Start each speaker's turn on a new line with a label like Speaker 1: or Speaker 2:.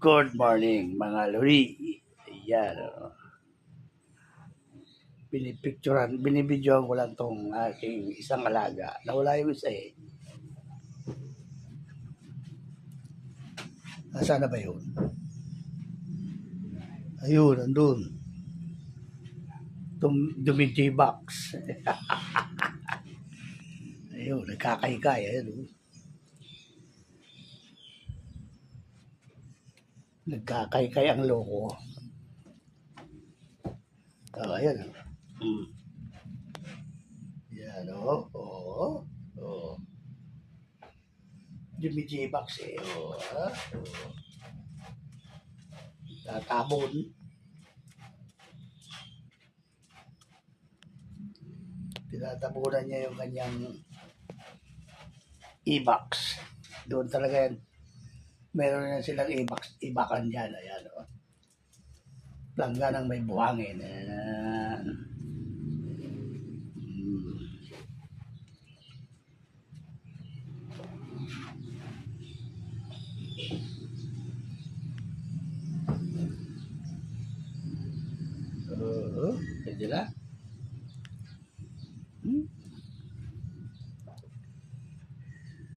Speaker 1: Good morning, mga lori. Ayan. Binibidyoan ko lang tong aking isang alaga. Nawala yung isa eh. Nasaan na ba yun? Ayun, andun. Dumitibox. Ayun, nagkakaykay. Ayun. Nagkakaykay ang loko. Oh, ayan. Yan, oh. Oh. Oh. Dumitibox eh. Oh, ha? Oh. Tatabon. Tinatabunan niya yung kanyang e-box. Doon talaga yan. Meron na silang ibakan dyan. Ayan, o. Langga ng may buhangin. Ayan. Pwede na.